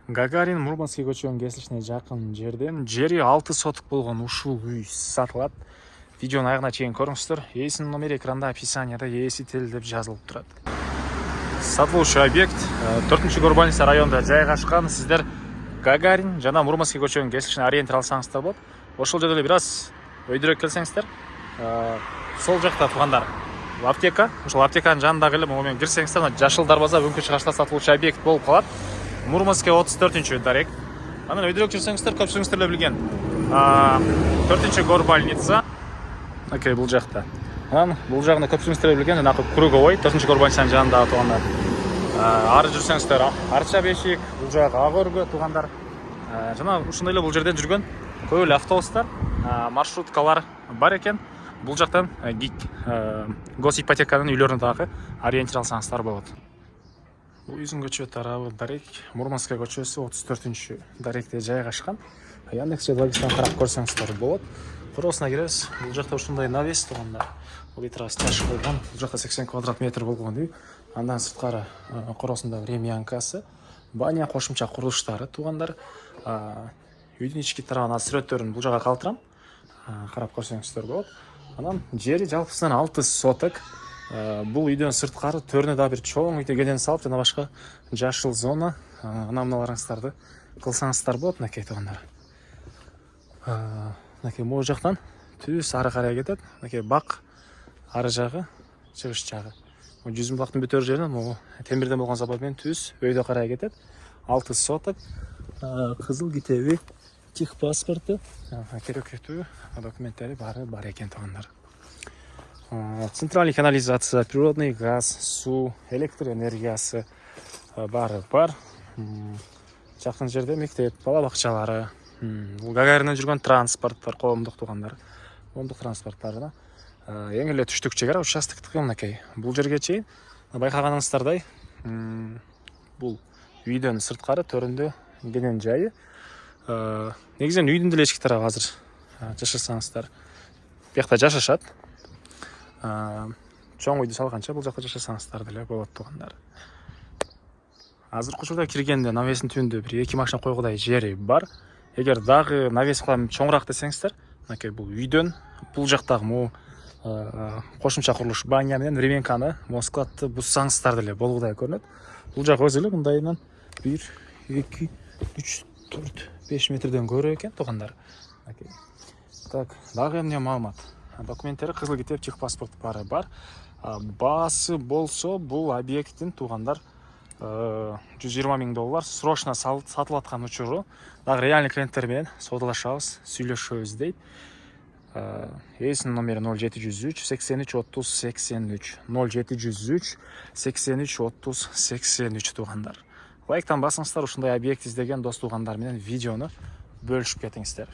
Гагарин Мурманский көчөнүн кесилишине жакын жерден жери 6 соток болгон ушул үй сатылат. Видеонун аягына чейин көрүңүздөр. Ээсинин номери экранда описанияда ээси тил деп жазылып турат. Сатылуучу объект 4-Горбаница районунда жайгашкан. Сиздер Гагарин жана Мурманский көчөнүн кесилишине ориентир алсаңыздар болот. Ошол жерде эле бир аз өйдүрөөк келсеңиздер, сол жакта туугандар аптека. Ошол аптеканын жанындагы эле могу менен кирсеңиздер, жашыл дарбаза өңкү чыгашта сатылуучу объект болуп калат. Мурманский 34-дарек. Анан өйдүрөөк жүрсөңүздөр, көпчүлүгүңүздөр эле билген 4-Горбаница. Окей, бул жакта. Анан бул жагында көпчүлүгүңүздөр эле билген жанагы круговой 4-Горбаницанын жанындагы туугандар. Ары жүрсөңүздөр Арча бешик, бул жагы Ак өргө туугандар. Жана ушундай эле бул жерден жүргөн көп эле автобустар, маршруткалар бар экен. Бул жактан госипотеканын үйлөрүнө дагы ориентир алсаңыздар болот. Бул үйдүн көчө тарабы дарек, Мурманская көчөсү 34-даректе жайгашкан. Яндекс логистан карап көрсөңүздөр болот. Коросуна киребиз. Бул жакта ушундай навес туугандар. Бул этрас таш койгон. Бул жакта 80 квадрат метр болгон үй. Андан сырткары коросунда ремянкасы, баня кошумча курулуштары туугандар. Үйдүн ички тарабын сүрөттөрүн бул жага калтырам. Карап көрсөңүздөр болот. Анан жери жалпысынан 6 соток. Бул үйдөн сырткары төрүнө да бир чоң үйдө кеден салып, жана башка жашыл зона, мыналарыңыздарды кылсаңыздар болот, накей туугандар. Накей могу жактан түз ары карай кетет. Накей бак ары жагы, чыгыш жагы. Жүзүм булактын бүтөр жеринен могу темирден болгон забор менен түз өйдө карай кетет. 6 соток. Кызыл китеби, техпаспорту, керектүү документтери баары бар экен туугандар. Центральный канализация, природный газ, суу, электр энергиясы баары бар. Жакын жерде мектеп, бала бакчалары, Гагаринен жүргөн транспорттор, коомдук туугандар, коомдук транспорттарына эң эле түштүк чек ара участоктук мынакей. Бул жерге чейин байкаганыңыздардай бул үйдөн сырткары төрүндө кеден жайы. Негизинен үйдүн деле эчки тарабы азыр жашасаңыздар, бuyakta жашашат. Чоң үйдү салганча бул жакта жашасаңыздар деле болот туугандар. Азыркы учурда киргенде навестин түбүндө бир 2 машина койгудай жери бар. Эгер дагы навес кылам чоңураак десеңиздер, мынакей бул үйдөн бул жактагы могу кошумча курулуш баня менен ремянканы могу складты буссаңыздар деле болгудай көрүнөт. Бул жак өзү эле мындайынан 1, 2, 3, 4, 5 метрден көрө экен туугандар. Так, дагы эмне маалымат? Документтери кызыл китеп, техпаспорт баары бар. Баасы болсо бул объекттин туугандар $120 000 срочно сатылып аткан учуру. Дагы реальный клиенттер менен саудалашабыз, сүйлөшөбүз дейт. Ээсинин номери 0703 83 30 83 0703 83 30 83 туугандар. Лайктан басыңыздар, ушундай объект издеген дос туугандар менен видеону бөлүшүп кетиңиздер.